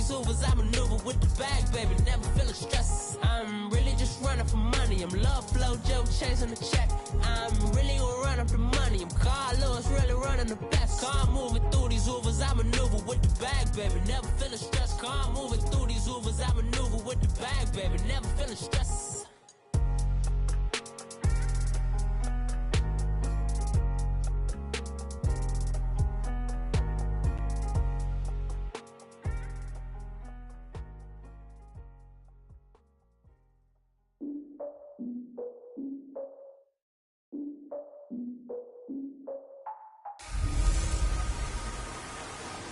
these Ubers, I maneuver with the bag, baby, never feeling stress. I'm really just running for money. I'm love flow, Joe chasing the check. I'm really gonna run up the money. I'm Carl Lewis, really running the best. Car moving through these Ubers, I maneuver with the bag, baby, never feeling stress. Car moving through these Ubers, I maneuver with the bag, baby, never feeling stress.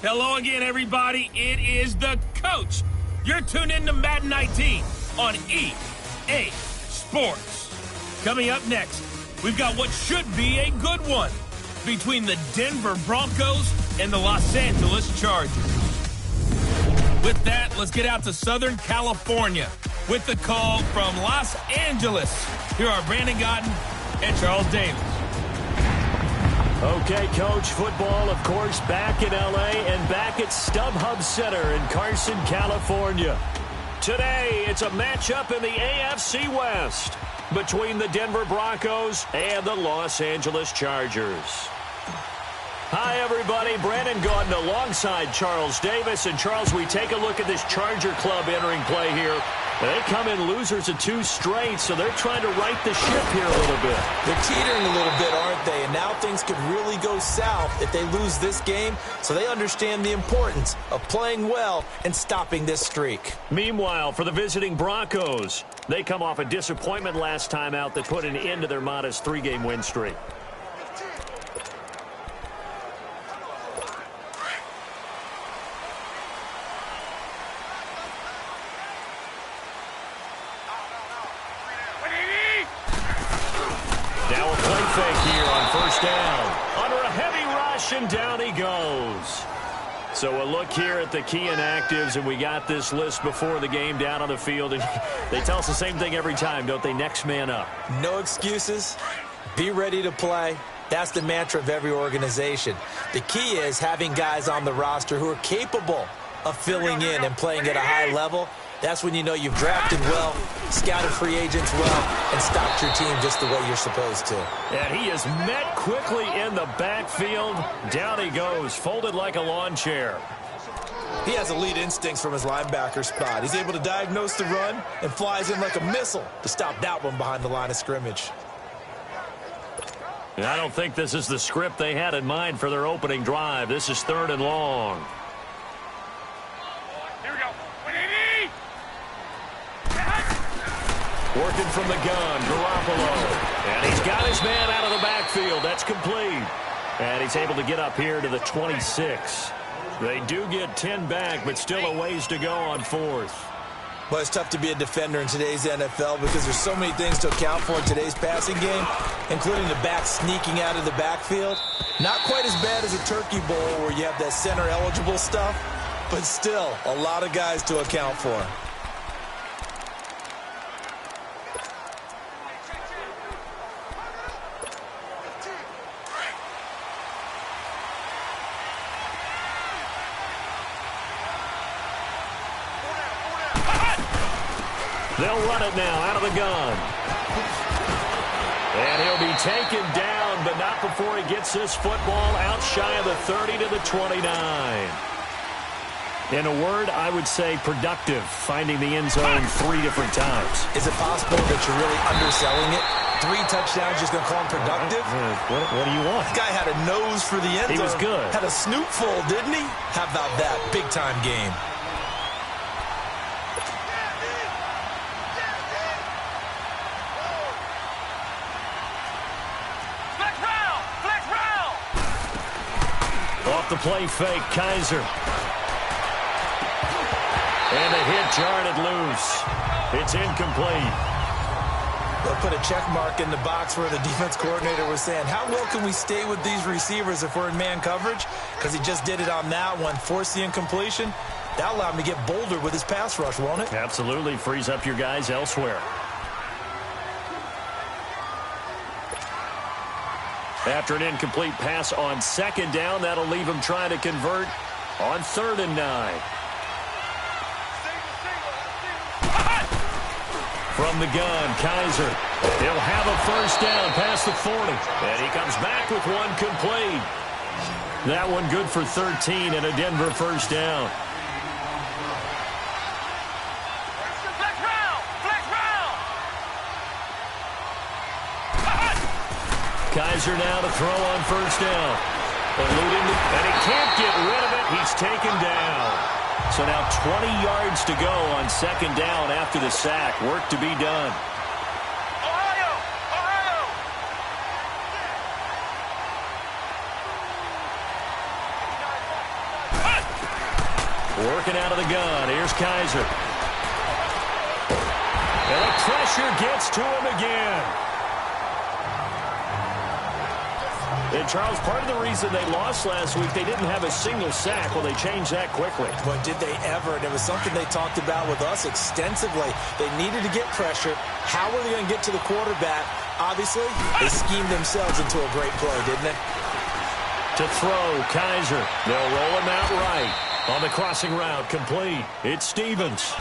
Hello again, everybody. It is the coach. You're tuned in to Madden 19 on EA Sports. Coming up next, we've got what should be a good one between the Denver Broncos and the Los Angeles Chargers. With that, let's get out to Southern California with the call from Los Angeles. Here are Brandon Godden and Charles Davis. Okay, Coach, football, of course, back in L.A. and back at StubHub Center in Carson, California. Today, it's a matchup in the AFC West between the Denver Broncos and the Los Angeles Chargers. Hi, everybody. Brandon Gaudin alongside Charles Davis. And, Charles, we take a look at this Charger club entering play here. They come in losers of 2 straight, so they're trying to right the ship here a little bit. They're teetering a little bit, aren't they? And now things could really go south if they lose this game, so they understand the importance of playing well and stopping this streak. Meanwhile, for the visiting Broncos, they come off a disappointment last time out that put an end to their modest 3-game win streak. Now a play fake here on first down. Under a heavy rush, and down he goes. So a look here at the key inactives, and we got this list before the game down on the field. And they tell us the same thing every time, don't they? Next man up. No excuses. Be ready to play. That's the mantra of every organization. The key is having guys on the roster who are capable of filling in and playing at a high level. That's when you know you've drafted well, scouted free agents well, and stopped your team just the way you're supposed to. And he is met quickly in the backfield. Down he goes, folded like a lawn chair. He has elite instincts from his linebacker spot. He's able to diagnose the run and flies in like a missile to stop that one behind the line of scrimmage. And I don't think this is the script they had in mind for their opening drive. This is 3rd and long. Working from the gun, Garoppolo. And he's got his man out of the backfield. That's complete. And he's able to get up here to the 26. They do get 10 back, but still a ways to go on 4th. Well, it's tough to be a defender in today's NFL because there's so many things to account for in today's passing game, including the back sneaking out of the backfield. Not quite as bad as a turkey bowl where you have that center-eligible stuff, but still a lot of guys to account for. They'll run it now out of the gun. And he'll be taken down, but not before he gets this football out shy of the 30 to the 29. In a word, I would say productive, finding the end zone 3 different times. Is it possible that you're really underselling it? 3 touchdowns, just going to call him productive? What do you want? This guy had a nose for the end zone. He was good. Had a snoot full, didn't he? How about that? Big-time game. Off the play fake, Kaiser. And the hit jarred it loose. It's incomplete. They'll put a check mark in the box where the defense coordinator was saying, how well can we stay with these receivers if we're in man coverage? Because he just did it on that one, forced the incompletion. That allowed him to get bolder with his pass rush, won't it? Absolutely. Frees up your guys elsewhere. After an incomplete pass on 2nd down, that'll leave him trying to convert on 3rd and 9. From the gun, Kaiser. He'll have a first down past the 40. And he comes back with one complete. That one good for 13 and a Denver first down. Kaiser now to throw on first down. Eluding, and he can't get rid of it. He's taken down. So now 20 yards to go on second down after the sack. Work to be done. Working out of the gun. Here's Kaiser. And the pressure gets to him again. And, Charles, part of the reason they lost last week, they didn't have a single sack. Well, they changed that quickly. But did they ever? And it was something they talked about with us extensively. They needed to get pressure. How were they going to get to the quarterback? Obviously, they schemed themselves into a great play, didn't they? To throw, Kaiser. They'll roll him out right. On the crossing route, complete. It's Stevens.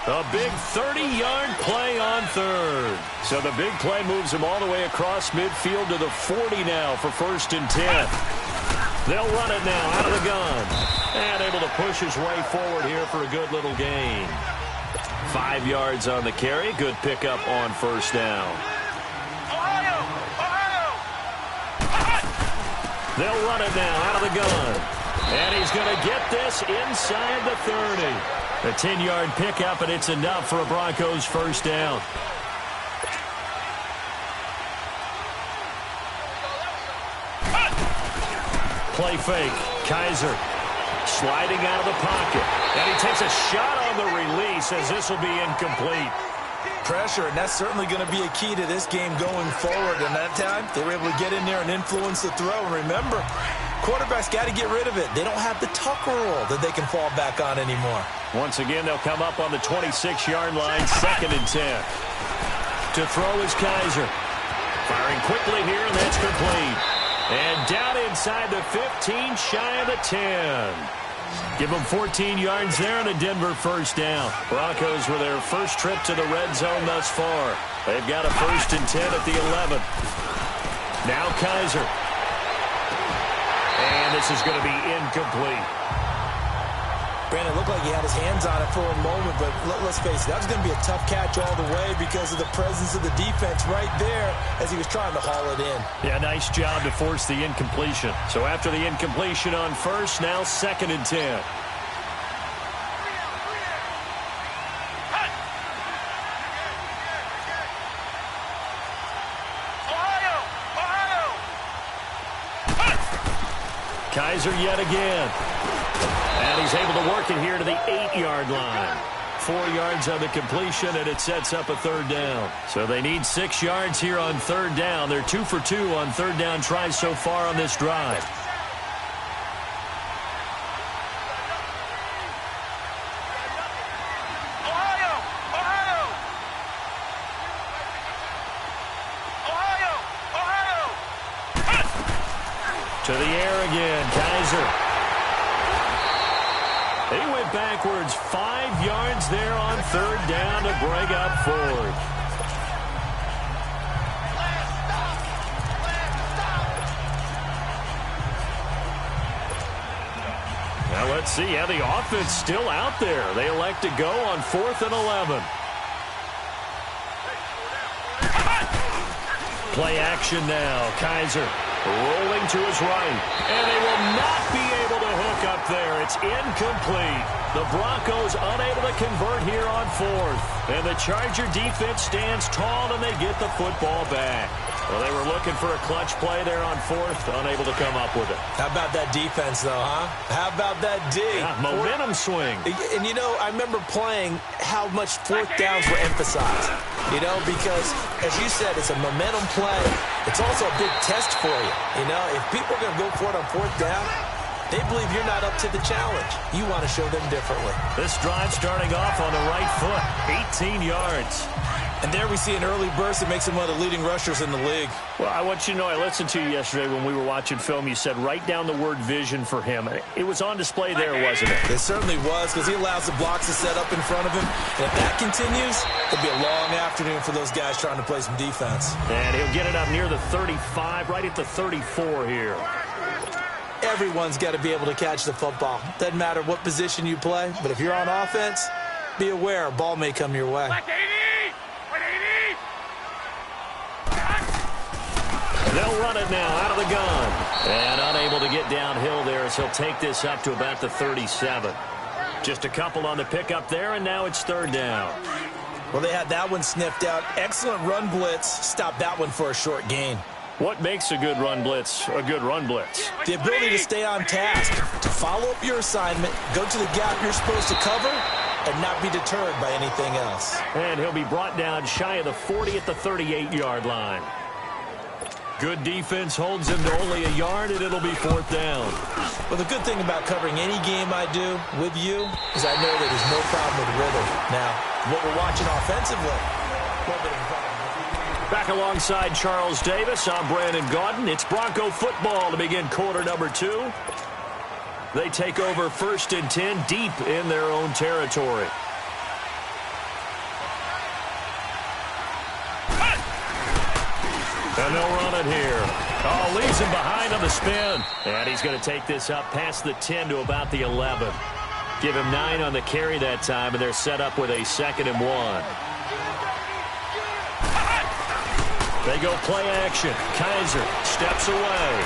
A big 30-yard play on third. So the big play moves him all the way across midfield to the 40 now for 1st and 10. They'll run it now out of the gun. And able to push his way forward here for a good little gain. 5 yards on the carry. Good pickup on first down. They'll run it now out of the gun. And he's going to get this inside the 30. A 10-yard pickup, and it's enough for a Broncos first down. Play fake. Kaiser sliding out of the pocket. And he takes a shot on the release as this will be incomplete. Pressure, and that's certainly going to be a key to this game going forward. And that time, they were able to get in there and influence the throw. And remember, quarterbacks got to get rid of it. They don't have the Tucker rule that they can fall back on anymore. Once again, they'll come up on the 26-yard line, 2nd and 10. To throw is Kaiser. Firing quickly here, and that's complete. And down inside the 15, shy of the 10. Give them 14 yards there and a Denver first down. Broncos with their first trip to the red zone thus far. They've got a 1st and 10 at the 11. Now Kaiser. And this is going to be incomplete. Brandon, it looked like he had his hands on it for a moment, but let's face it, that was going to be a tough catch all the way because of the presence of the defense right there as he was trying to haul it in. Yeah, nice job to force the incompletion. So after the incompletion on first, now 2nd and 10. Kaiser yet again. And he's able to work it here to the 8-yard line. 4 yards on the completion, and it sets up a 3rd down. So they need 6 yards here on 3rd down. They're 2 for 2 on 3rd down tries so far on this drive. To the air again, Kaiser. He went backwards 5 yards there on 3rd down to bring up 4th. Now let's see how the offense still out there. They elect to go on 4th and 11. Play action now. Kaiser rolling to his right. And they will not be able to hook up there. It's incomplete. The Broncos unable to convert here on 4th. And the Charger defense stands tall and they get the football back. Well, they were looking for a clutch play there on 4th, unable to come up with it. How about that defense, though, huh? How about that D? Yeah, momentum swing. And, you know, I remember playing how much 4th downs were emphasized. You know, because, as you said, it's a momentum play. It's also a big test for you. You know, if people are going to go for it on 4th down, They believe you're not up to the challenge. You want to show them differently. This drive starting off on the right foot, 18 yards. And there we see an early burst that makes him one of the leading rushers in the league. Well, I want you to know, I listened to you yesterday when we were watching film. You said write down the word vision for him. It was on display there, wasn't it? It certainly was, because he allows the blocks to set up in front of him. And if that continues, it'll be a long afternoon for those guys trying to play some defense. And he'll get it up near the 35, right at the 34 here. Everyone's got to be able to catch the football. Doesn't matter what position you play, but if you're on offense, be aware a ball may come your way. They'll run it now out of the gun. And unable to get downhill there as he'll take this up to about the 37. Just a couple on the pickup there, and now it's third down. Well, they had that one sniffed out. Excellent run blitz. Stop that one for a short gain. What makes a good run blitz a good run blitz? The ability to stay on task, to follow up your assignment, go to the gap you're supposed to cover, and not be deterred by anything else. And he'll be brought down shy of the 40 at the 38-yard line. Good defense holds him to only a yard, and it'll be fourth down. Well, the good thing about covering any game I do with you is I know that there's no problem with rhythm. Now, what we're watching offensively, a little bit of a problem. Back alongside Charles Davis, I'm Brandon Gaudin. It's Bronco football to begin quarter number 2. They take over 1st and 10 deep in their own territory. And they'll run it here. Oh, leaves him behind on the spin. And he's going to take this up past the 10 to about the 11. Give him 9 on the carry that time, and they're set up with a 2nd and 1. They go play action. Kaiser steps away.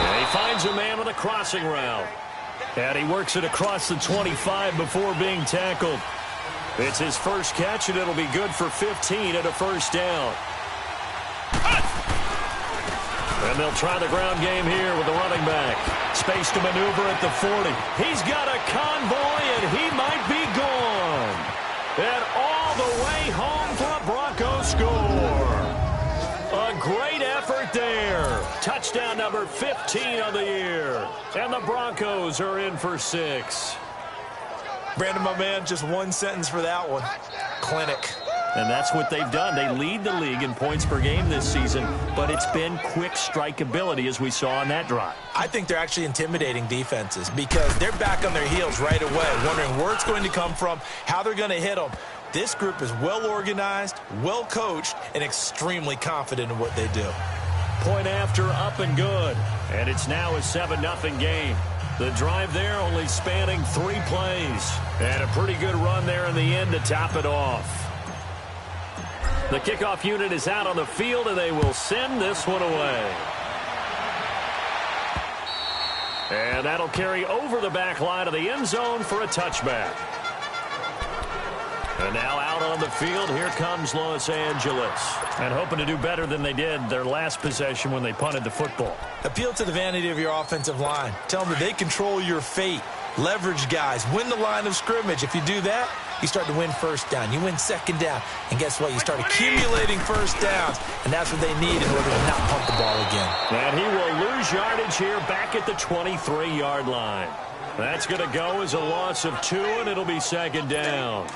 And he finds a man with a crossing route. And he works it across the 25 before being tackled. It's his first catch, and it'll be good for 15 at a first down. And they'll try the ground game here with the running back. Space to maneuver at the 40. He's got a convoy, and he might be gone. And all the way home for a Bronco score. A great effort there. Touchdown number 15 of the year. And the Broncos are in for 6. Brandon, my man, just one sentence for that one. Clinic. And that's what they've done. They lead the league in points per game this season, but it's been quick strikeability as we saw on that drive. I think they're actually intimidating defenses because they're back on their heels right away, wondering where it's going to come from, how they're going to hit them. This group is well organized, well coached, and extremely confident in what they do. Point after, up and good. And it's now a 7-0 game. The drive there only spanning 3 plays. And a pretty good run there in the end to top it off. The kickoff unit is out on the field, and they will send this one away. And that'll carry over the back line of the end zone for a touchback. And now out on the field, here comes Los Angeles. And hoping to do better than they did their last possession when they punted the football. Appeal to the vanity of your offensive line. Tell them that they control your fate. Leverage guys. Win the line of scrimmage. If you do that, you start to win first down. You win second down. And guess what? You start accumulating first downs. And that's what they need in order to not pump the ball again. And he will lose yardage here back at the 23-yard line. That's going to go as a loss of 2, and it'll be second down.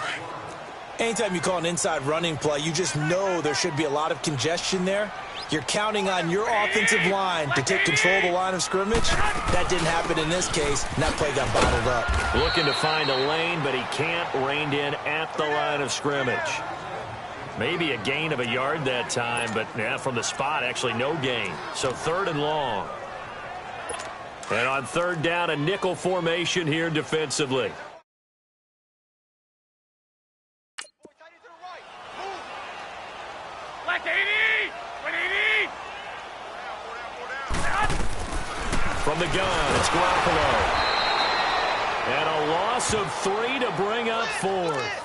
Anytime you call an inside running play, you just know there should be a lot of congestion there. You're counting on your offensive line to take control of the line of scrimmage. That didn't happen in this case, and that play got bottled up. Looking to find a lane, but he can't. Reined in at the line of scrimmage. Maybe a gain of a yard that time, but yeah, from the spot, actually no gain. So 3rd and long. And on 3rd down, a nickel formation here defensively. From the gun, it's Garoppolo. And a loss of 3 to bring up 4th.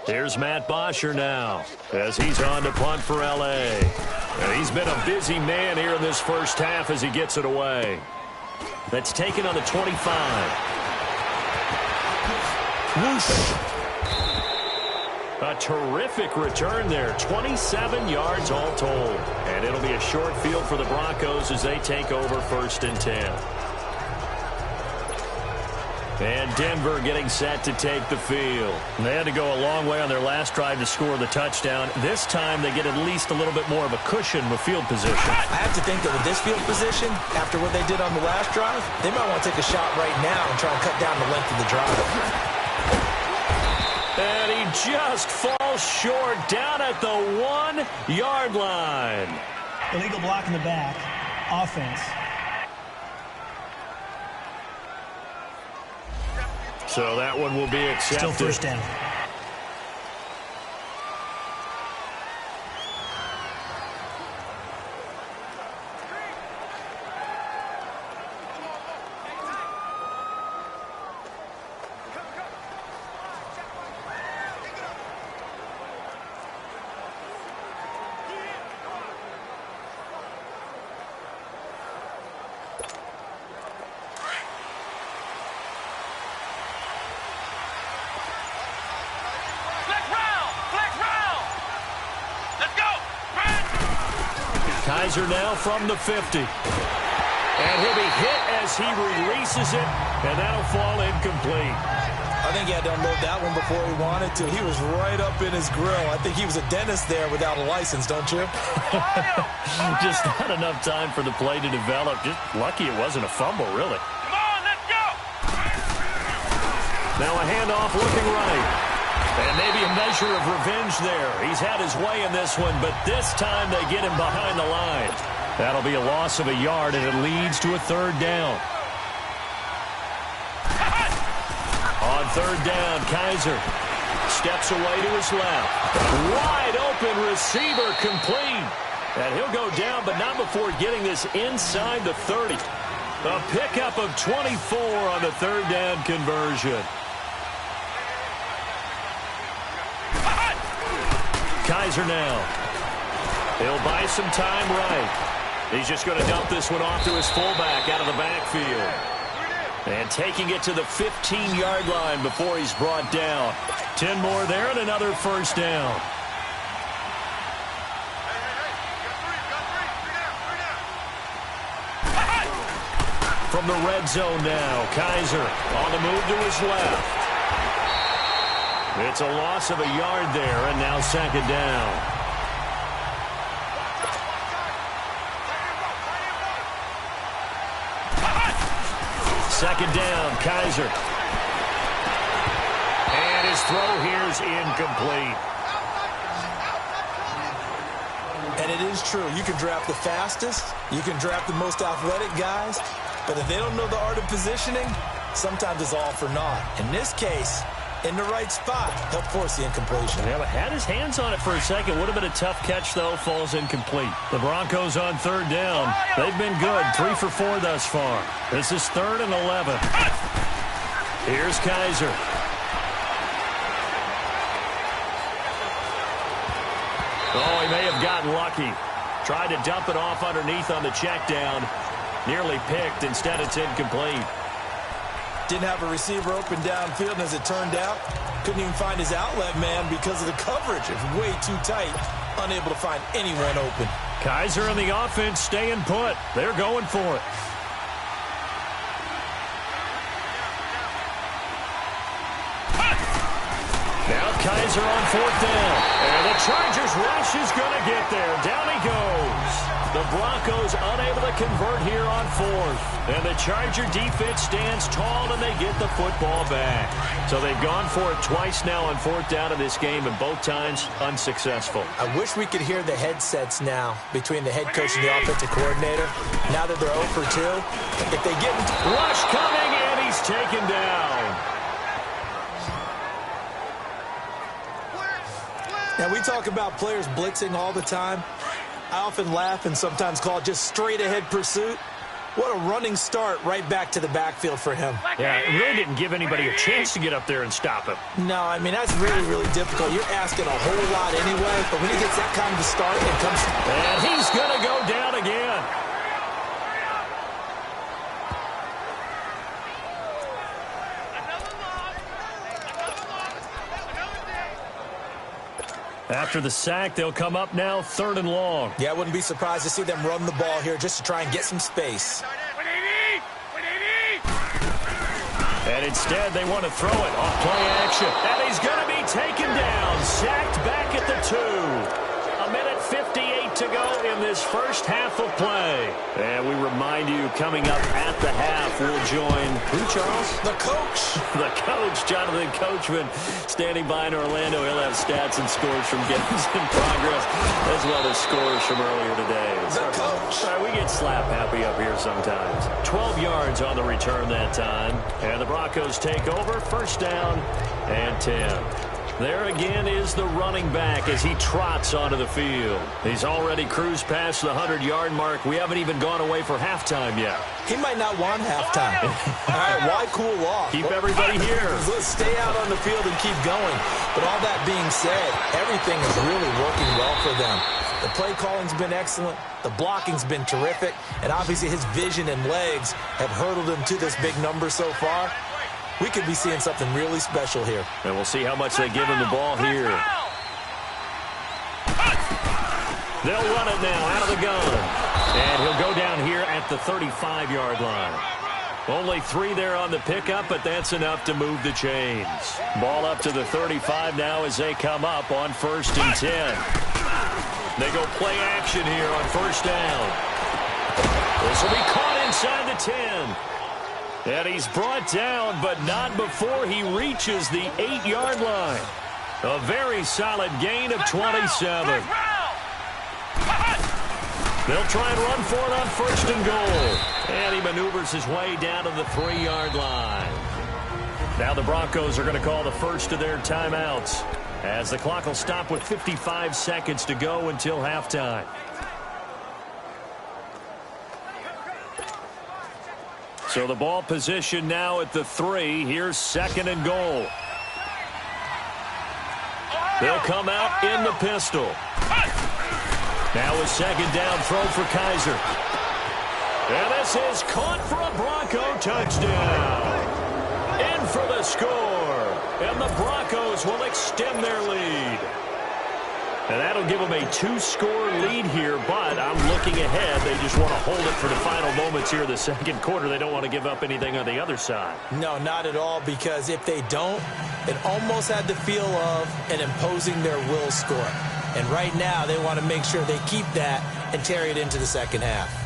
Here's Matt Bosher now as he's on to punt for L.A. And he's been a busy man here in this first half as he gets it away. That's taken on the 25. Whoosh. A terrific return there. 27 yards all told. And it'll be a short field for the Broncos as they take over 1st and 10. And Denver getting set to take the field. They had to go a long way on their last drive to score the touchdown. This time they get at least a little bit more of a cushion with field position. I have to think that with this field position, after what they did on the last drive, they might want to take a shot right now and try and cut down the length of the drive. And he just falls short down at the 1-yard line. Illegal block in the back. Offense. So that one will be accepted. Still 1st down. Kaiser now from the 50. And he'll be hit as he releases it, and that'll fall incomplete. I think he had to unload that one before he wanted to. He was right up in his grill. I think he was a dentist there without a license, don't you? Just not enough time for the play to develop. Just lucky it wasn't a fumble, really. Come on, let's go! Now a handoff looking right. And maybe a measure of revenge there. He's had his way in this one, but this time they get him behind the line. That'll be a loss of a yard, and it leads to a 3rd down. On 3rd down, Kaiser steps away to his left. Wide open receiver complete. And he'll go down, but not before getting this inside the 30. A pickup of 24 on the 3rd down conversion. Kaiser now. He'll buy some time right. He's just going to dump this one off to his fullback out of the backfield. And taking it to the 15-yard line before he's brought down. 10 more there and another 1st down. From the red zone now, Kaiser on the move to his left. It's a loss of a yard there, and now 2nd down. Second down, Kaiser. And his throw here is incomplete. And it is true. You can draft the fastest. You can draft the most athletic guys. But if they don't know the art of positioning, sometimes it's all for naught. In this case, in the right spot, he'll force the incompletion. Yeah, but had his hands on it for a second. Would have been a tough catch, though. Falls incomplete. The Broncos on 3rd down. They've been good. 3 for 4 thus far. This is 3rd and 11. Here's Kaiser. Oh, he may have gotten lucky. Tried to dump it off underneath on the check down. Nearly picked. Instead, it's incomplete. Didn't have a receiver open downfield, and as it turned out, couldn't even find his outlet man because of the coverage. It was way too tight, unable to find anyone open. Kaiser and the offense staying put. They're going for it. Now Kaiser on 4th down. And the Chargers rush is going to get there. Down he goes. The Broncos unable to convert here on 4th. And the Charger defense stands tall, and they get the football back. So they've gone for it twice now on 4th down in this game, and both times unsuccessful. I wish we could hear the headsets now between the head coach and the offensive coordinator. Now that they're 0 for 2, if they get... Rush coming, and he's taken down. Now, we talk about players blitzing all the time. I often laugh and sometimes call it just straight-ahead pursuit. What a running start right back to the backfield for him. Yeah, it really didn't give anybody a chance to get up there and stop him. No, I mean, that's really, really difficult. You're asking a whole lot anyway, but when he gets that kind of a start, it comes... And he's going to go down again. After the sack, they'll come up now 3rd and long. Yeah, I wouldn't be surprised to see them run the ball here just to try and get some space. And instead, they want to throw it off play action. And he's going to be taken down, sacked back at the 2. 1:58 to go in this first half of play. And we remind you, coming up at the half, we'll join who, Charles? The coach. The coach, Jonathan Coachman, standing by in Orlando. He'll have stats and scores from games in progress, as well as scores from earlier today. The coach. We get slap happy up here sometimes. 12 yards on the return that time. And the Broncos take over, 1st down and 10. There again is the running back as he trots onto the field. He's already cruised past the 100-yard mark. We haven't even gone away for halftime yet. He might not want halftime. All right, why cool off? Keep everybody here. Let's stay out on the field and keep going. But all that being said, everything is really working well for them. The play calling's been excellent. The blocking's been terrific. And obviously his vision and legs have hurdled him to this big number so far. We could be seeing something really special here. And we'll see how much they give him the ball here. They'll run it now out of the gun. And he'll go down here at the 35-yard line. Only 3 there on the pickup, but that's enough to move the chains. Ball up to the 35 now as they come up on 1st and 10. They go play action here on 1st down. This will be caught inside the 10. And he's brought down, but not before he reaches the 8-yard line. A very solid gain of 27. They'll try and run for it on 1st and goal. And he maneuvers his way down to the 3-yard line. Now the Broncos are going to call the first of their timeouts, as the clock will stop with 55 seconds to go until halftime. So the ball position now at the 3. Here's 2nd and goal. They'll come out in the pistol. Now a 2nd down throw for Kaiser. And this is caught for a Bronco touchdown. In for the score. And the Broncos will extend their lead. And that'll give them a 2-score lead here, but I'm looking ahead. They just want to hold it for the final moments here in the 2nd quarter. They don't want to give up anything on the other side. No, not at all, because if they don't, it almost had the feel of an imposing their will score. And right now, they want to make sure they keep that and carry it into the 2nd half.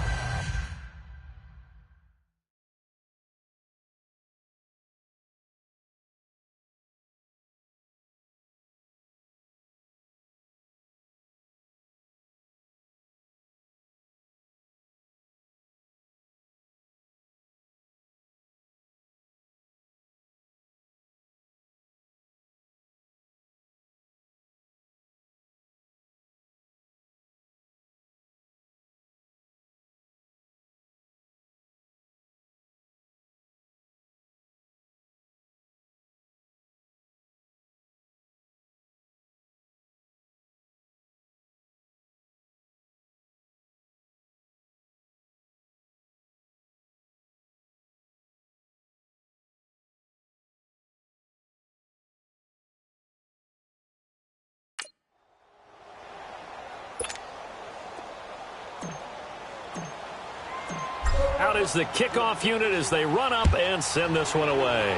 Out is the kickoff unit as they run up and send this one away.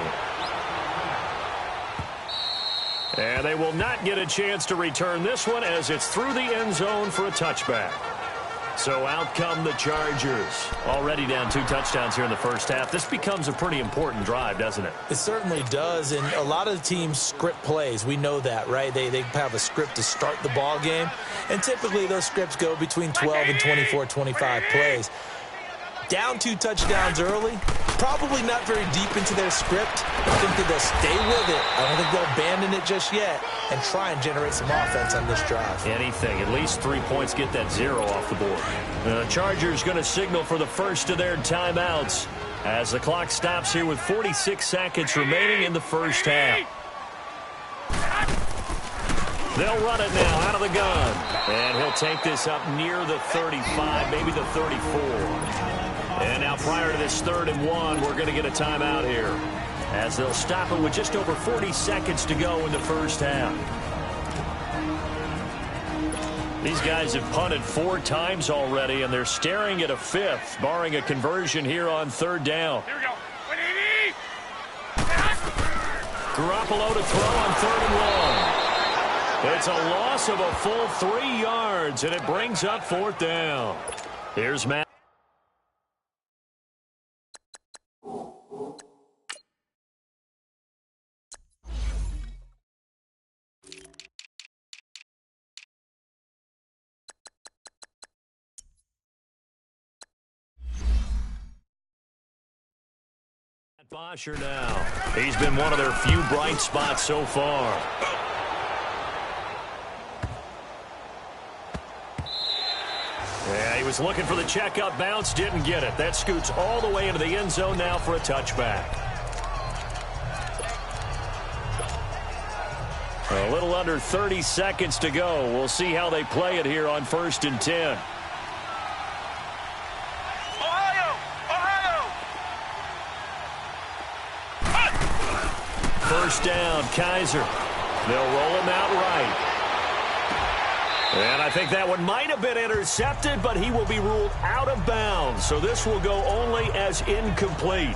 And they will not get a chance to return this one as it's through the end zone for a touchback. So out come the Chargers. Already down 2 touchdowns here in the first half. This becomes a pretty important drive, doesn't it? It certainly does, and a lot of the teams script plays. We know that, right? They have a script to start the ball game, and typically those scripts go between 12 and 24, 25 plays. Down 2 touchdowns early, probably not very deep into their script. I think that they'll stay with it. I don't think they'll abandon it just yet and try and generate some offense on this drive. Anything. At least 3 points, get that 0 off the board. The Chargers going to signal for the first of their timeouts as the clock stops here with 46 seconds remaining in the first half. They'll run it now out of the gun. And he'll take this up near the 35, maybe the 34. And now prior to this 3rd and 1, we're going to get a timeout here, as they'll stop it with just over 40 seconds to go in the first half. These guys have punted 4 times already, and they're staring at a 5th, barring a conversion here on 3rd down. Here we go. Garoppolo to throw on 3rd and 1. It's a loss of a full 3 yards, and it brings up 4th down. Here's Matt. Bosher now. He's been one of their few bright spots so far. Yeah, he was looking for the checkup bounce, didn't get it. That scoots all the way into the end zone now for a touchback. A little under 30 seconds to go. We'll see how they play it here on 1st and 10. First down, Kaiser. They'll roll him out right. And I think that one might have been intercepted, but he will be ruled out of bounds. So this will go only as incomplete.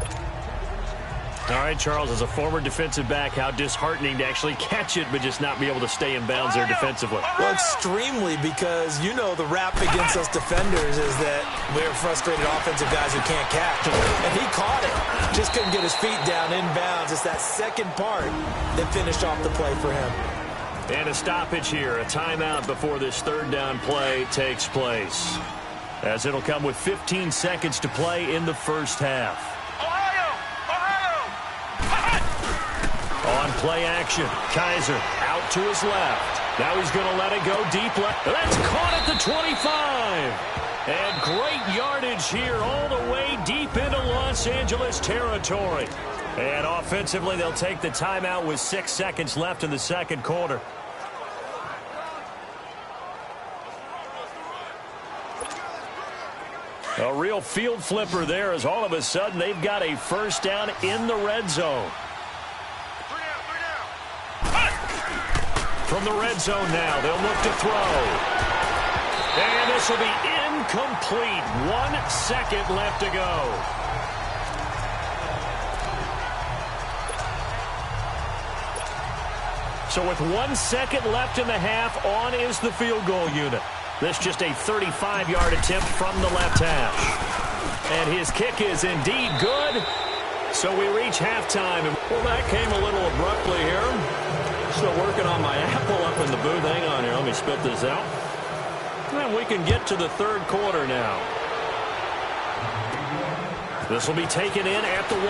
All right, Charles, as a former defensive back, how disheartening to actually catch it, but just not be able to stay in bounds there defensively. Well, extremely, because you know the rap against us defenders is that we're frustrated offensive guys who can't catch. And he caught it. Just couldn't get his feet down in bounds. It's that second part that finished off the play for him. And a stoppage here, a timeout before this 3rd down play takes place, as it'll come with 15 seconds to play in the first half. On play action, Kaiser out to his left. Now he's going to let it go deep left. That's caught at the 25. And great yardage here all the way deep into Los Angeles territory. And offensively, they'll take the timeout with 6 seconds left in the second quarter. A real field flipper there, as all of a sudden they've got a first down in the red zone. From the red zone now, they'll look to throw. And this will be incomplete. 1 second left to go. So with 1 second left in the half, on is the field goal unit. This just a 35-yard attempt from the left hash. And his kick is indeed good. So we reach halftime. Well, that came a little abruptly here. Still working on my apple up in the booth. Hang on here. Let me spit this out. And we can get to the 3rd quarter now. This will be taken in at the 1.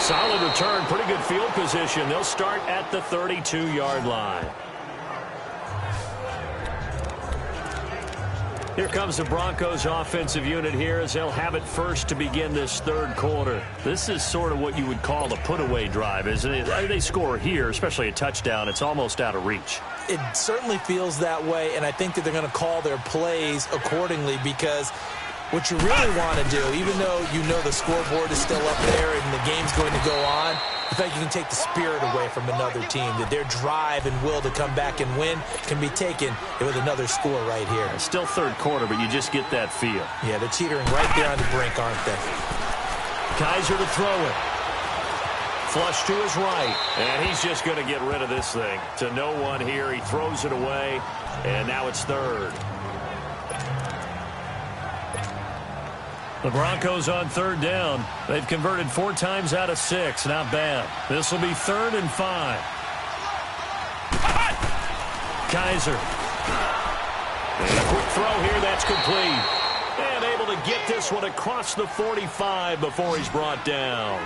Solid return. Pretty good field position. They'll start at the 32-yard line. Here comes the Broncos offensive unit here as they'll have it first to begin this 3rd quarter. This is sort of what you would call a put-away drive, isn't it? They score here, especially a touchdown. It's almost out of reach. It certainly feels that way, and I think that they're going to call their plays accordingly, because what you really want to do, even though you know the scoreboard is still up there and the game's going to go on, I think you can take the spirit away from another team, that their drive and will to come back and win can be taken with another score right here. It's still 3rd quarter, but you just get that feel. Yeah, they're teetering right there on the brink, aren't they? Kaiser to throw it. Flush to his right. And he's just going to get rid of this thing. To no one here. He throws it away. And now it's 3rd. The Broncos on 3rd down. They've converted 4 times out of 6. Not bad. This will be 3rd and 5. Kaiser. And a quick throw here. That's complete. And able to get this one across the 45 before he's brought down.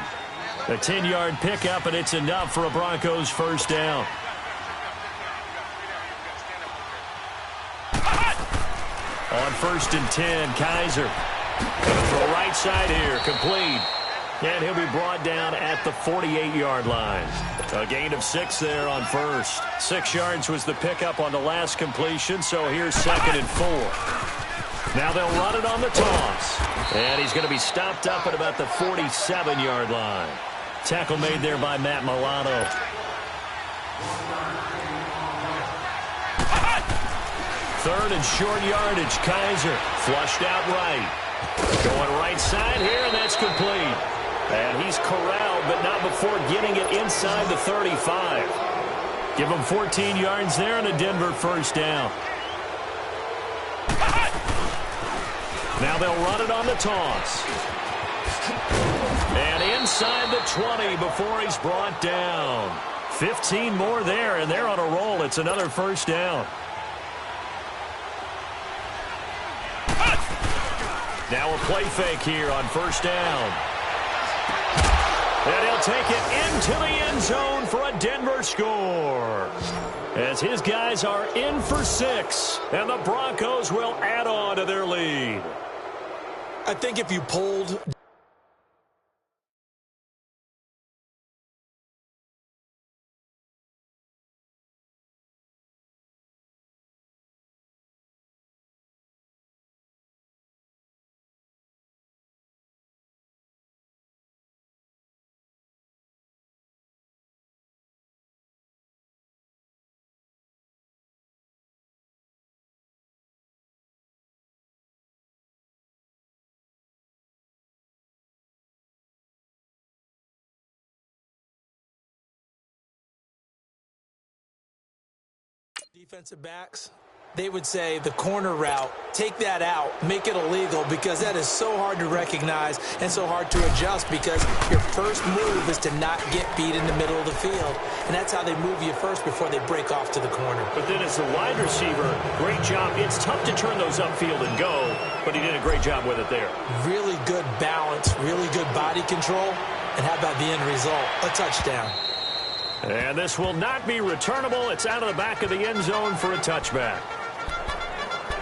A 10-yard pickup, and it's enough for a Broncos first down. On 1st and 10, Kaiser. To the right side here, complete. And he'll be brought down at the 48-yard line. A gain of 6 there on first. 6 yards was the pickup on the last completion, so here's 2nd and 4. Now they'll run it on the toss. And he's going to be stopped up at about the 47-yard line. Tackle made there by Matt Milano. Third and short yardage, Kaiser. Flushed out right. Going right side here, and that's complete. And he's corralled, but not before getting it inside the 35. Give him 14 yards there and a Denver first down. Now they'll run it on the toss. And inside the 20 before he's brought down. 15 more there, and they're on a roll. It's another first down. Now a play fake here on first down. And he'll take it into the end zone for a Denver score. As his guys are in for 6, and the Broncos will add on to their lead. I think if you pulled... defensive backs, they would say the corner route, take that out, make it illegal, because that is so hard to recognize and so hard to adjust, because your first move is to not get beat in the middle of the field, and that's how they move you first before they break off to the corner. But then as the wide receiver, great job. It's tough to turn those upfield and go, but he did a great job with it there. Really good balance, really good body control, and how about the end result? A touchdown. And this will not be returnable. It's out of the back of the end zone for a touchback.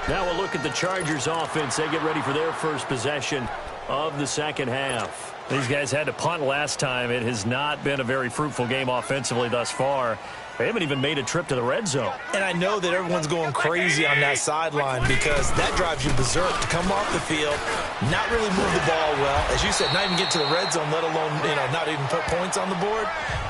Now we'll look at the Chargers offense. They get ready for their first possession of the second half. These guys had to punt last time. It has not been a very fruitful game offensively thus far. They haven't even made a trip to the red zone. And I know that everyone's going crazy on that sideline, because that drives you berserk to come off the field, not really move the ball well. As you said, not even get to the red zone, let alone, not even put points on the board.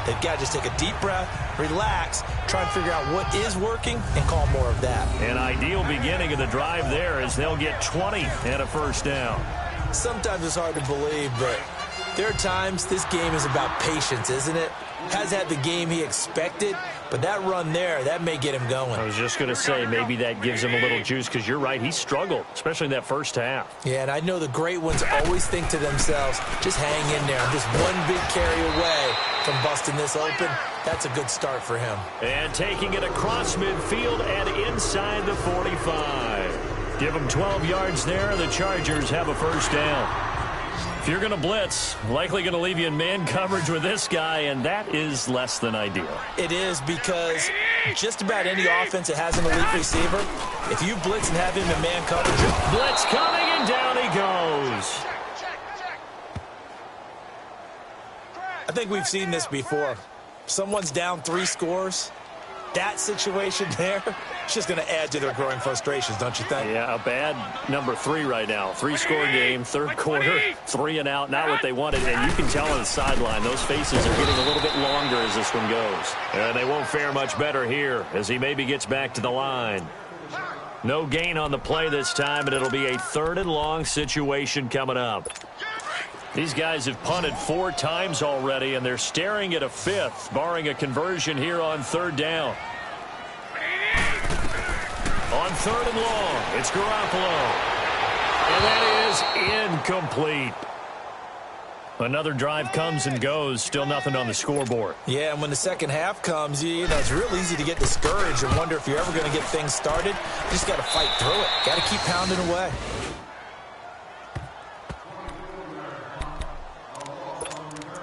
They've got to just take a deep breath, relax, try and figure out what is working, and call more of that. An ideal beginning of the drive there as they'll get 20 and a first down. Sometimes it's hard to believe, but there are times this game is about patience, isn't it? Has had the game he expected, but that run there, that may get him going. I was just going to say, maybe that gives him a little juice, because you're right, he struggled, especially in that first half. Yeah, and I know the great ones always think to themselves, just hang in there. I'm just one big carry away from busting this open. That's a good start for him. And taking it across midfield and inside the 45. Give him 12 yards there. The Chargers have a first down. If you're going to blitz, likely going to leave you in man coverage with this guy, and that is less than ideal. It is, because just about any offense that has an elite receiver, if you blitz and have him in man coverage... Blitz coming, and down he goes. I think we've seen this before. Someone's down 3 scores. That situation there, it's just going to add to their growing frustrations, don't you think? Yeah, a bad number 3 right now. 3-score game, third quarter, 3 and out, not what they wanted. And you can tell on the sideline, those faces are getting a little bit longer as this one goes. And they won't fare much better here as he maybe gets back to the line. No gain on the play this time, and it'll be a 3rd and long situation coming up. These guys have punted 4 times already, and they're staring at a 5th, barring a conversion here on 3rd down. On 3rd and long, it's Garoppolo. And that is incomplete. Another drive comes and goes, still nothing on the scoreboard. Yeah, and when the second half comes, it's real easy to get discouraged and wonder if you're ever going to get things started. You just got to fight through it. Got to keep pounding away.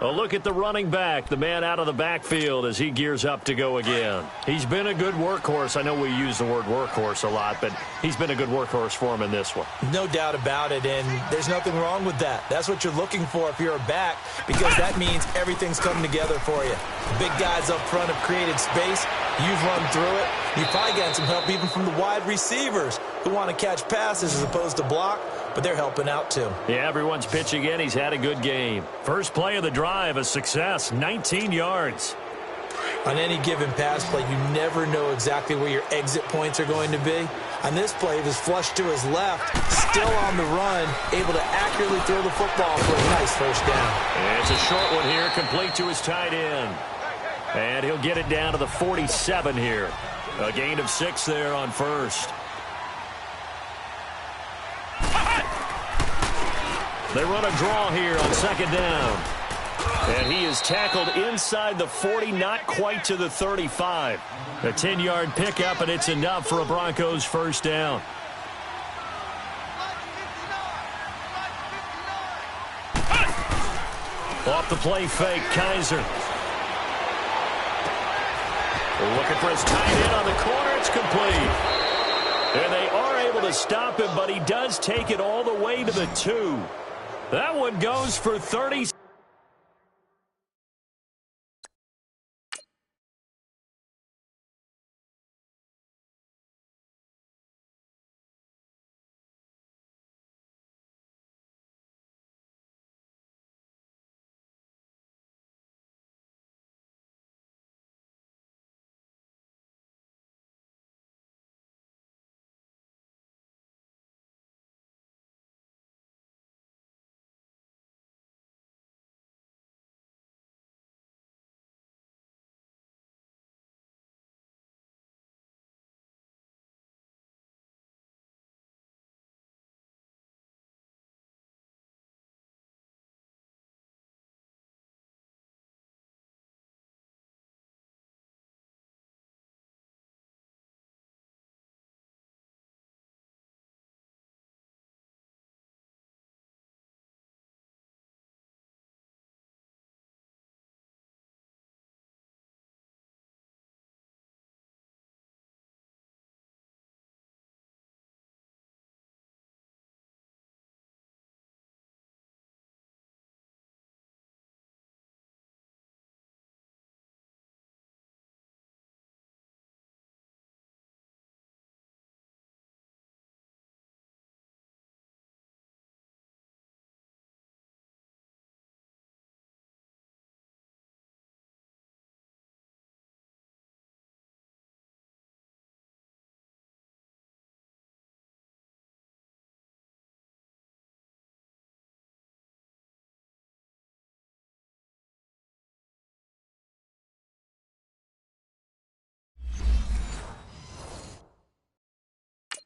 A look at the running back, the man out of the backfield as he gears up to go again. He's been a good workhorse. I know we use the word workhorse a lot, but he's been a good workhorse for him in this one. No doubt about it, and there's nothing wrong with that. That's what you're looking for if you're a back, because that means everything's coming together for you. The big guys up front have created space. You've run through it. You've probably gotten some help even from the wide receivers who want to catch passes as opposed to block, but they're helping out too. Yeah, everyone's pitching in. He's had a good game. First play of the drive, a success, 19 yards. On any given pass play, you never know exactly where your exit points are going to be. On this play, he was flushed to his left, still on the run, able to accurately throw the football for a nice first down. And it's a short one here, complete to his tight end. And he'll get it down to the 47 here. A gain of 6 there on first. They run a draw here on second down. And he is tackled inside the 40, not quite to the 35. A 10-yard pickup, and it's enough for a Broncos first down. Off the play fake, Kaiser. Looking for his tight end on the corner. It's complete. And they are able to stop him, but he does take it all the way to the 2. That one goes for 30.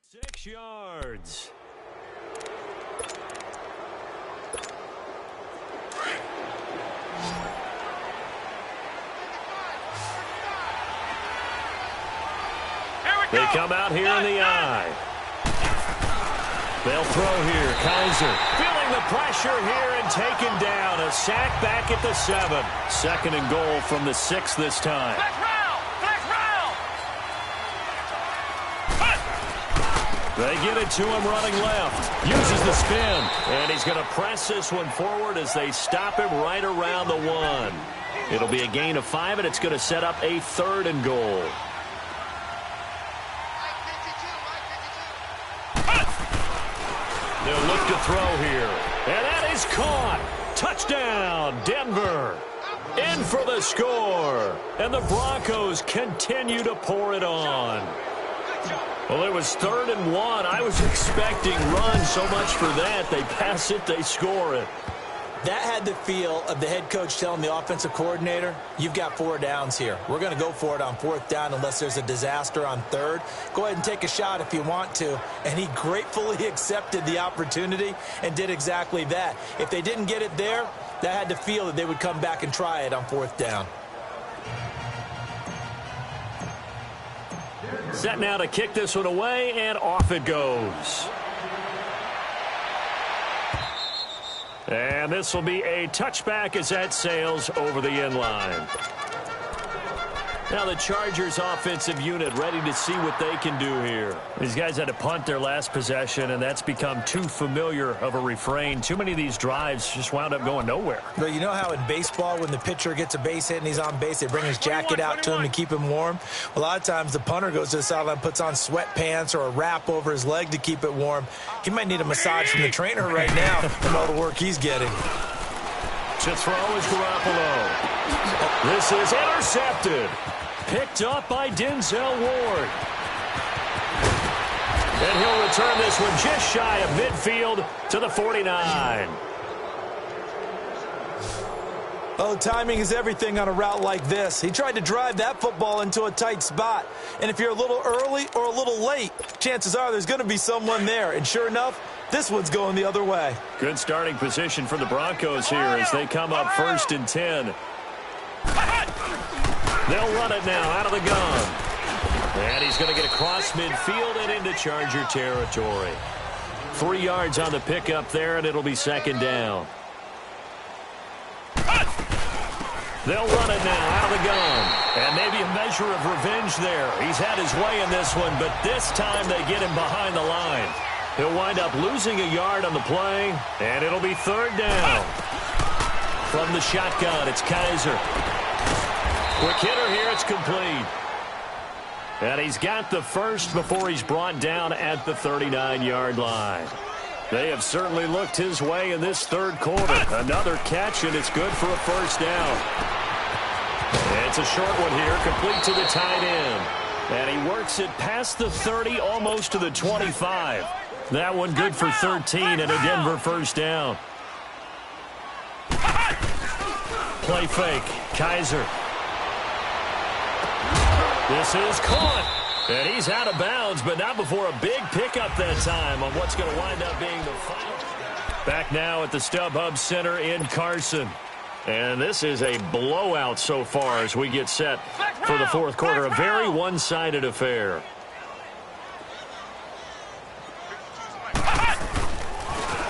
Six yards. They come out here in the eye. They'll throw here. Kaiser feeling the pressure here and taken down. A sack back at the 7. Second and goal from the 6 this time. They get it to him running left. Uses the spin. And he's going to press this one forward as they stop him right around the 1. It'll be a gain of 5, and it's going to set up a 3rd and goal. They'll look to throw here. And that is caught. Touchdown, Denver. In for the score. And the Broncos continue to pour it on. Well, it was 3rd and 1. I was expecting run, so much for that. They pass it, they score it. That had the feel of the head coach telling the offensive coordinator, you've got 4 downs here. We're going to go for it on 4th down unless there's a disaster on 3rd. Go ahead and take a shot if you want to. And he gratefully accepted the opportunity and did exactly that. If they didn't get it there, that had to feel that they would come back and try it on 4th down. Set now to kick this one away, and off it goes. And this will be a touchback as that sails over the end line. Now the Chargers offensive unit ready to see what they can do here. These guys had to punt their last possession, and that's become too familiar of a refrain. Too many of these drives just wound up going nowhere. But you know how in baseball, when the pitcher gets a base hit and he's on base, they bring his jacket out to him to keep him warm? A lot of times the punter goes to the sideline, puts on sweatpants or a wrap over his leg to keep it warm. He might need a massage from the trainer right now from all the work he's getting. To throw is Garoppolo. This is intercepted. Picked up by Denzel Ward. And he'll return this one just shy of midfield to the 49. Oh, timing is everything on a route like this. He tried to drive that football into a tight spot. And if you're a little early or a little late, chances are there's going to be someone there. And sure enough, this one's going the other way. Good starting position for the Broncos here as they come up 1st and 10. They'll run it now out of the gun. And he's going to get across midfield and into Charger territory. 3 yards on the pickup there, and it'll be 2nd down. They'll run it now out of the gun. And maybe a measure of revenge there. He's had his way in this one, but this time they get him behind the line. He'll wind up losing a yard on the play, and it'll be 3rd down. From the shotgun, it's Kaiser. Quick hitter here, it's complete. And he's got the first before he's brought down at the 39-yard line. They have certainly looked his way in this 3rd quarter. Another catch, and it's good for a 1st down. It's a short one here, complete to the tight end. And he works it past the 30, almost to the 25. That one good for 13 and a Denver 1st down. Play fake, Kaiser. This is caught, and he's out of bounds, but not before a big pickup that time on what's going to wind up being the final. Back now at the StubHub Center in Carson. And this is a blowout so far as we get set for the 4th quarter. A very one-sided affair.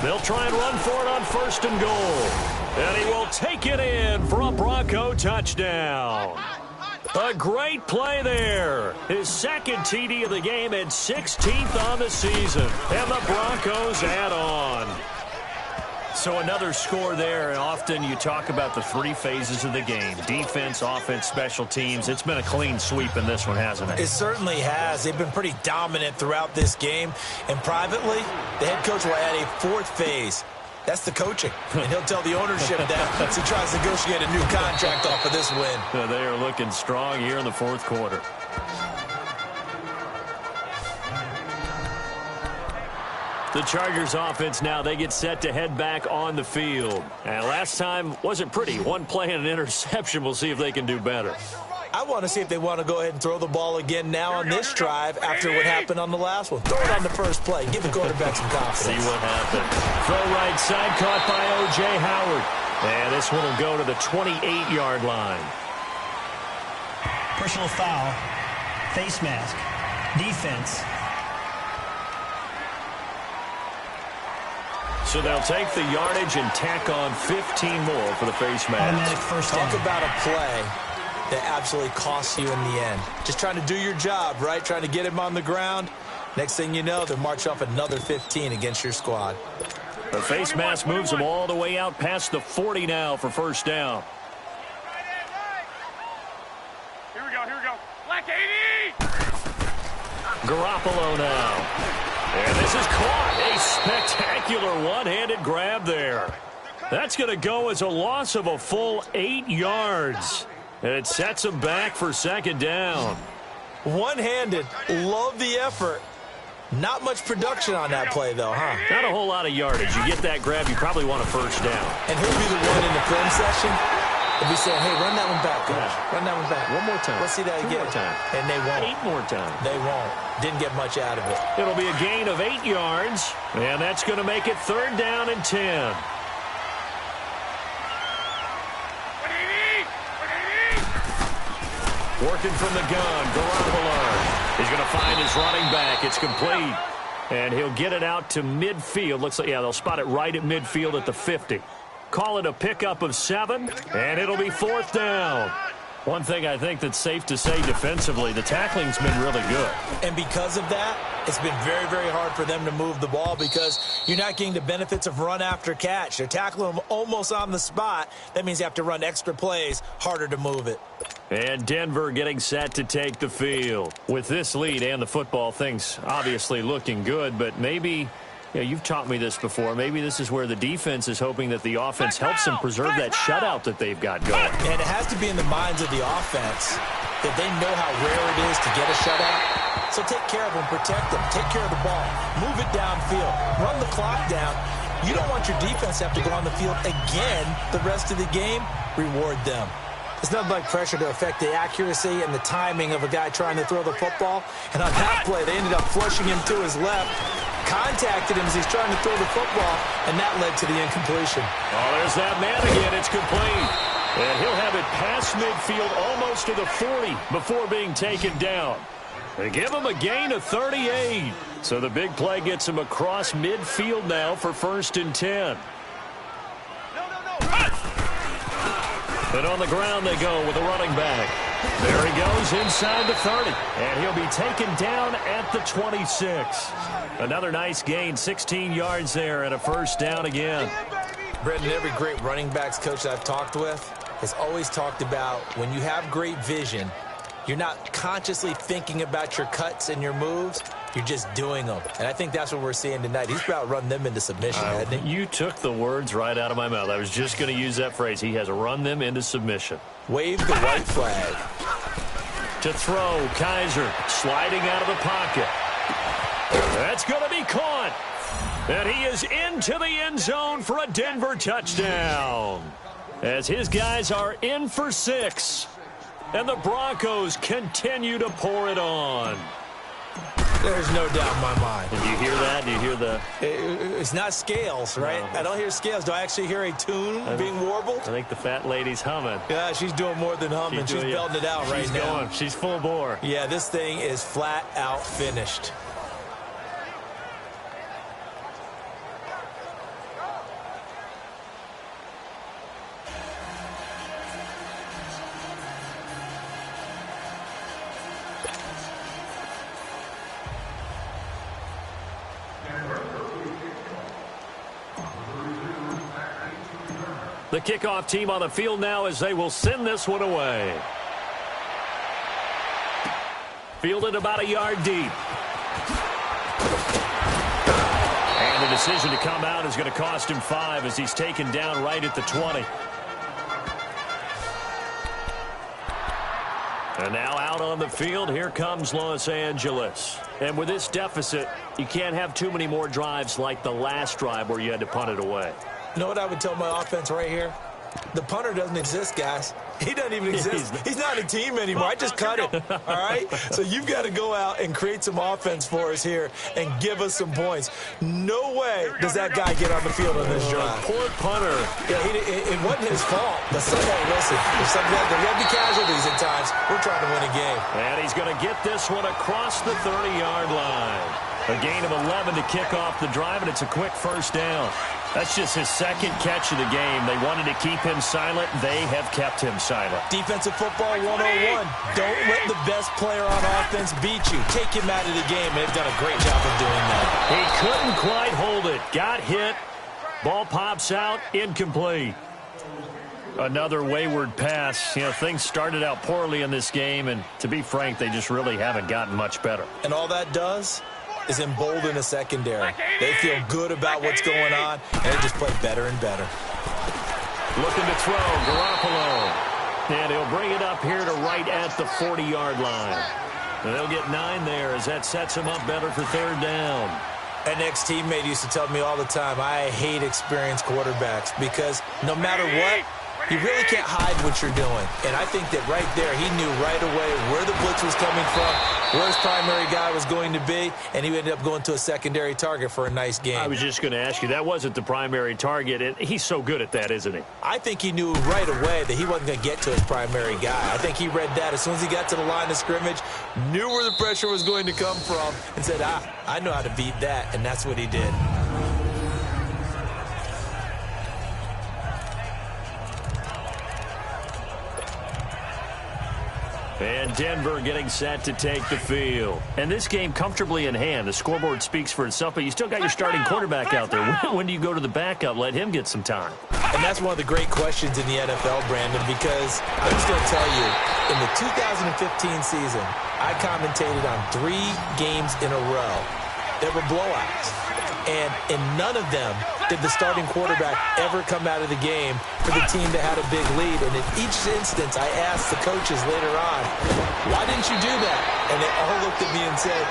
They'll try and run for it on 1st and goal. And he will take it in for a Bronco touchdown. A great play there. His 2nd TD of the game and 16th on the season. And the Broncos add on. So another score there, and often you talk about the 3 phases of the game. Defense, offense, special teams. It's been a clean sweep in this one, hasn't it? It certainly has. They've been pretty dominant throughout this game. And privately, the head coach will add a 4th phase. That's the coaching. And he'll tell the ownership that as he tries to negotiate a new contract off of this win. They are looking strong here in the 4th quarter. The Chargers offense now, they get set to head back on the field. And last time wasn't pretty. 1 play and an interception. We'll see if they can do better. I want to see if they want to go ahead and throw the ball again now on this drive after what happened on the last one. Throw it on the first play. Give the quarterback some confidence. See what happens. Throw right side, caught by O.J. Howard. And this one will go to the 28-yard line. Personal foul. Face mask. Defense. So they'll take the yardage and tack on 15 more for the face mask. Automatic 1st down. Talk about a play that absolutely costs you in the end. Just trying to do your job, right? Trying to get him on the ground. Next thing you know, they'll march off another 15 against your squad. The face mask moves them all the way out past the 40 now for 1st down. Here we go. Black 80! Garoppolo now. And this is caught. A spectacular one-handed grab there. That's going to go as a loss of a full 8 yards. And it sets him back for 2nd down. One-handed. Love the effort. Not much production on that play, though, huh? Not a whole lot of yardage. You get that grab, you probably want a 1st down. And he'll be the one in the film session. He'll be saying, hey, run that one back, coach. Run that one back. One more time. Let's see that again. 2 more time. And they won't. 8 more times. They won't. Didn't get much out of it. It'll be a gain of 8 yards, and that's going to make it 3rd down and 10. Working from the gun, Garoppolo. He's going to find his running back. It's complete. And he'll get it out to midfield. Looks like, yeah, they'll spot it right at midfield at the 50. Call it a pickup of 7, and it'll be 4th down. One thing I think that's safe to say defensively, the tackling's been really good. And because of that, it's been very, very hard for them to move the ball because you're not getting the benefits of run after catch. They're tackling them almost on the spot. That means you have to run extra plays, harder to move it. And Denver getting set to take the field. With this lead and the football, things obviously looking good, but maybe... Yeah, you've taught me this before. Maybe this is where the defense is hoping that the offense helps them preserve that shutout that they've got going. And it has to be in the minds of the offense that they know how rare it is to get a shutout. So take care of them, protect them, take care of the ball, move it downfield, run the clock down. You don't want your defense to have to go on the field again the rest of the game. Reward them. It's nothing like pressure to affect the accuracy and the timing of a guy trying to throw the football. And on that play, they ended up flushing him to his left, contacted him as he's trying to throw the football, and that led to the incompletion. Oh, there's that man again. It's complete. And he'll have it past midfield almost to the 40 before being taken down. They give him a gain of 38. So the big play gets him across midfield now for 1st and 10. And on the ground they go with a running back. There he goes inside the 30. And he'll be taken down at the 26. Another nice gain, 16 yards there and a 1st down again. Brendan, every great running backs coach I've talked with has always talked about when you have great vision, you're not consciously thinking about your cuts and your moves. You're just doing them. And I think that's what we're seeing tonight. He's about to run them into submission, hasn't he? You took the words right out of my mouth. I was just going to use that phrase. He has run them into submission. Wave the white flag. To throw, Kaiser sliding out of the pocket. That's going to be caught. And he is into the end zone for a Denver touchdown. As his guys are in for 6. And the Broncos continue to pour it on. There's no doubt in my mind. Did you hear that? Do you hear the... It's not scales, right? No. I don't hear scales. Do I actually hear a tune being warbled? I think the fat lady's humming. Yeah, she's doing more than humming. She's belting it out right now. She's full bore. Yeah, this thing is flat out finished. The kickoff team on the field now as they will send this one away. Fielded about a yard deep. And the decision to come out is going to cost him 5 as he's taken down right at the 20. And now out on the field, here comes Los Angeles. And with this deficit, you can't have too many more drives like the last drive where you had to punt it away. You know what I would tell my offense right here? The punter doesn't exist, guys. He doesn't even exist. He's not a team anymore. I just cut him, all right? So you've got to go out and create some offense for us here and give us some points. No way does that guy get on the field on this drive. Poor punter. Yeah, it wasn't his fault. But hey, listen, if there will be casualties at times. We're trying to win a game. And he's going to get this one across the 30-yard line. A gain of 11 to kick off the drive, and it's a quick 1st down. That's just his 2nd catch of the game. They wanted to keep him silent. They have kept him silent. Defensive football 101. Don't let the best player on offense beat you. Take him out of the game, and they've done a great job of doing that. He couldn't quite hold it. Got hit. Ball pops out. Incomplete. Another wayward pass. You know, things started out poorly in this game, and to be frank, they just really haven't gotten much better. And all that does is embolden a secondary. They feel good about what's going on, and they just play better and better. Looking to throw, Garoppolo. And he'll bring it up here to right at the 40-yard line. And they'll get 9 there as that sets him up better for 3rd down. An ex-teammate used to tell me all the time, I hate experienced quarterbacks because no matter what, you really can't hide what you're doing. And I think that right there, he knew right away where the blitz was coming from where his primary guy was going to be, and he ended up going to a secondary target for a nice game. I was just going to ask you, that wasn't the primary target, and he's so good at that, isn't he? I think he knew right away that he wasn't going to get to his primary guy. I think he read that as soon as he got to the line of scrimmage, knew where the pressure was going to come from, and said, I know how to beat that, and that's what he did. And Denver getting set to take the field. And this game comfortably in hand. The scoreboard speaks for itself, but you still got your starting quarterback out there. When do you go to the backup? Let him get some time. And that's one of the great questions in the NFL, Brandon, because I'm just going to tell you, in the 2015 season, I commentated on 3 games in a row that were blowouts. And in none of them did the starting quarterback ever come out of the game for the team that had a big lead. And in each instance, I asked the coaches later on, why didn't you do that? And they all looked at me and said,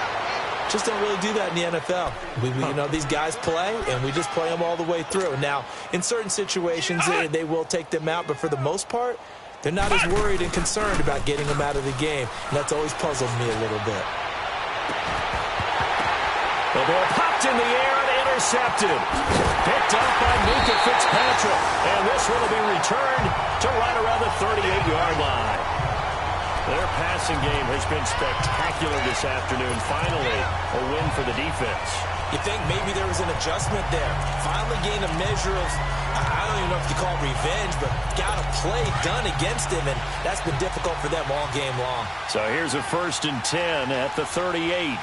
just don't really do that in the NFL. You know, these guys play, and we just play them all the way through. Now, in certain situations, they will take them out, but for the most part, they're not as worried and concerned about getting them out of the game. And that's always puzzled me a little bit. The ball popped in the air and intercepted. Picked up by Minka Fitzpatrick. And this one will be returned to right around the 38-yard line. Their passing game has been spectacular this afternoon. Finally, a win for the defense. You think maybe there was an adjustment there. Finally gained a measure of, I don't even know if you call it revenge, but got a play done against him, and that's been difficult for them all game long. So here's a 1st and 10 at the 38.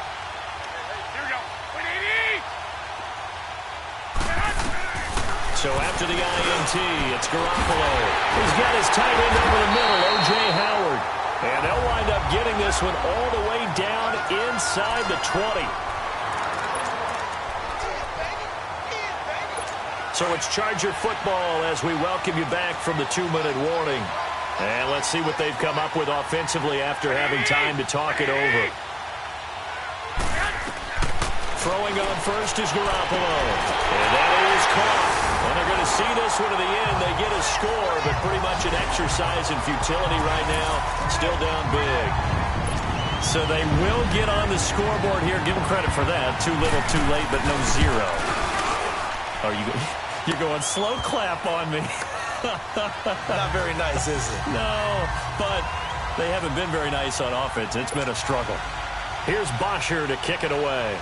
So after the INT, it's Garoppolo. He's got his tight end over the middle, O.J. Howard. And they'll wind up getting this one all the way down inside the 20. So it's Charger football as we welcome you back from the 2-minute warning. And let's see what they've come up with offensively after having time to talk it over. Throwing on first is Garoppolo. And that is caught. And they're going to see this one to the end. They get a score, but pretty much an exercise in futility right now. Still down big. So they will get on the scoreboard here. Give them credit for that. Too little, too late, but no zero. Are you're going slow clap on me. Not very nice, is it? No, but they haven't been very nice on offense. It's been a struggle. Here's Bosher to kick it away.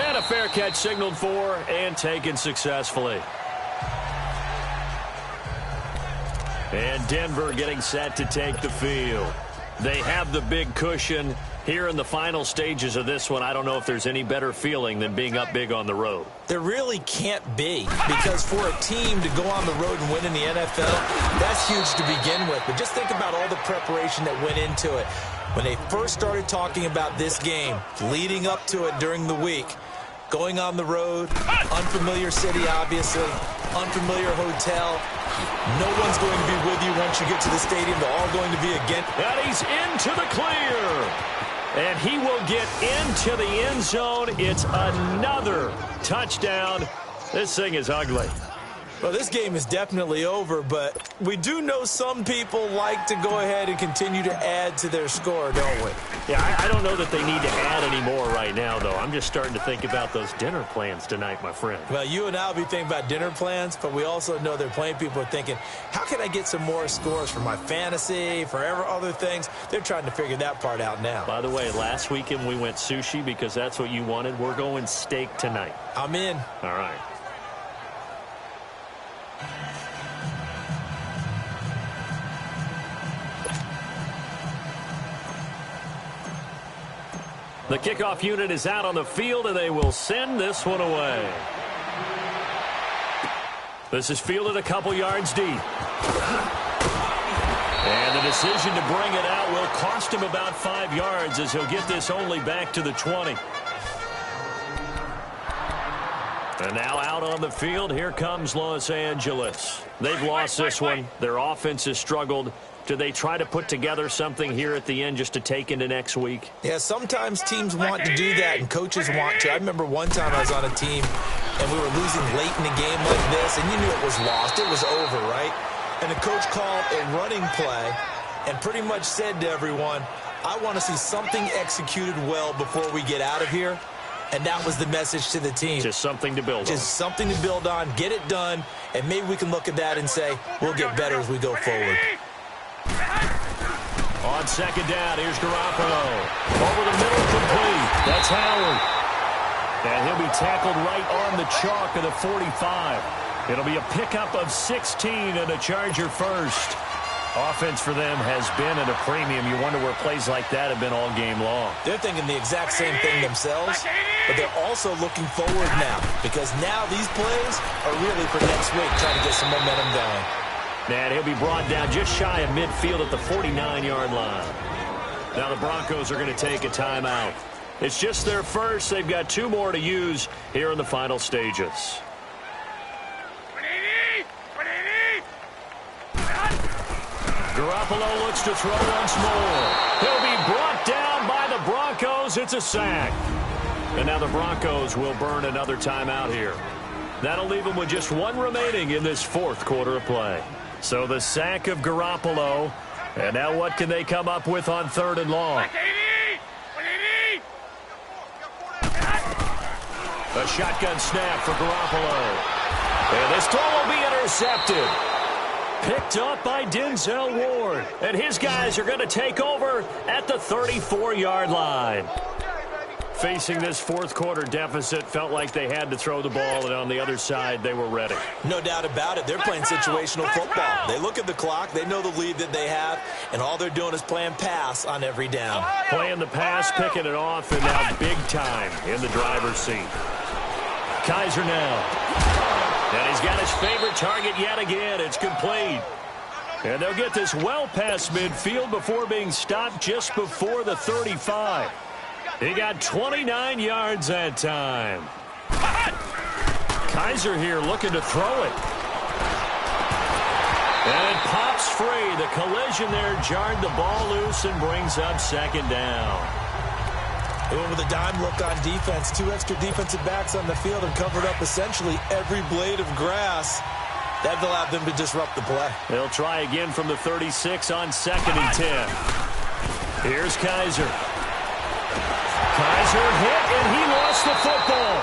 And a fair catch signaled for and taken successfully. And Denver getting set to take the field. They have the big cushion. Here in the final stages of this one, I don't know if there's any better feeling than being up big on the road. There really can't be, because for a team to go on the road and win in the NFL, that's huge to begin with. But just think about all the preparation that went into it. When they first started talking about this game, leading up to it during the week, going on the road, unfamiliar city, obviously, unfamiliar hotel. No one's going to be with you once you get to the stadium. They're all going to be against. And he's into the clear. And he will get into the end zone. It's another touchdown. This thing is ugly. Well, this game is definitely over, but we do know some people like to go ahead and continue to add to their score, don't we? Yeah, I don't know that they need to add any more right now, though. I'm just starting to think about those dinner plans tonight, my friend. Well, you and I will be thinking about dinner plans, but we also know there are plenty of people are thinking, how can I get some more scores for my fantasy, for other things? They're trying to figure that part out now. By the way, last weekend we went sushi because that's what you wanted. We're going steak tonight. I'm in. All right. The kickoff unit is out on the field, and they will send this one away. This is fielded a couple yards deep. And the decision to bring it out will cost him about 5 yards as he'll get this only back to the 20. And now out on the field, here comes Los Angeles. They've lost this one. Their offense has struggled. Do they try to put together something here at the end just to take into next week? Yeah, sometimes teams want to do that and coaches want to. I remember one time I was on a team and we were losing late in the game like this, and you knew it was lost. It was over, right? And the coach called a running play and pretty much said to everyone, I want to see something executed well before we get out of here. And that was the message to the team. Just something to build on. Just something to build on, get it done, and maybe we can look at that and say, we'll get better as we go forward. On second down, here's Garoppolo. Over the middle, complete. That's Howard. And he'll be tackled right on the chalk of the 45. It'll be a pickup of 16 and a Charger first. Offense for them has been at a premium. You wonder where plays like that have been all game long. They're thinking the exact same thing themselves, but they're also looking forward now, because now these plays are really for next week, trying to get some momentum going. And he'll be brought down just shy of midfield at the 49-yard line. Now the Broncos are going to take a timeout. It's just their first. They've got 2 more to use here in the final stages. Garoppolo looks to throw once more. He'll be brought down by the Broncos. It's a sack. And now the Broncos will burn another timeout here. That'll leave them with just 1 remaining in this 4th quarter of play. So the sack of Garoppolo. And now what can they come up with on 3rd and long? A shotgun snap for Garoppolo. And this throw will be intercepted. Picked up by Denzel Ward. And his guys are going to take over at the 34-yard line. Facing this 4th quarter deficit, felt like they had to throw the ball, and on the other side, they were ready. No doubt about it. They're playing situational football. They look at the clock. They know the lead that they have, and all they're doing is playing pass on every down. Playing the pass, picking it off, and now big time in the driver's seat. Kaiser now. And he's got his favorite target yet again. It's complete. And they'll get this well past midfield before being stopped just before the 35. He got 29 yards that time. Kaiser here looking to throw it. And it pops free. The collision there jarred the ball loose and brings up 2nd down. Going with a dime look on defense. 2 extra defensive backs on the field and covered up essentially every blade of grass. That allowed them to disrupt the play. They'll try again from the 36 on 2nd and 10. Here's Kaiser. Kaiser hit, and he lost the football.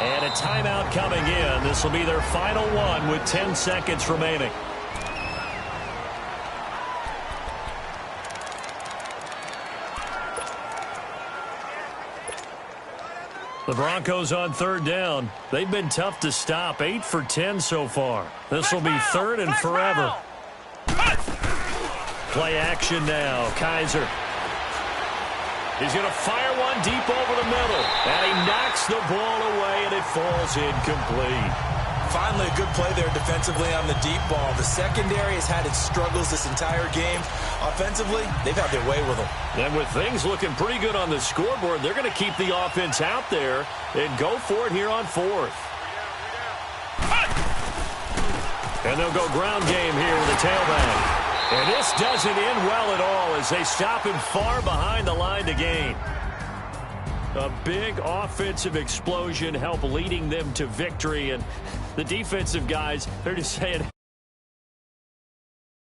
And a timeout coming in. This will be their final one with 10 seconds remaining. The Broncos on 3rd down. They've been tough to stop. 8 for 10 so far. This will be 3rd and forever. Play action now. Kaiser. He's going to fire one deep over the middle. And he knocks the ball away, and it falls incomplete. Finally, a good play there defensively on the deep ball. The secondary has had its struggles this entire game. Offensively, they've had their way with them. And with things looking pretty good on the scoreboard, they're going to keep the offense out there and go for it here on 4th. And they'll go ground game here with a tailback. And this doesn't end well at all as they stop him far behind the line to gain. A big offensive explosion helped leading them to victory, and the defensive guys, they're just saying,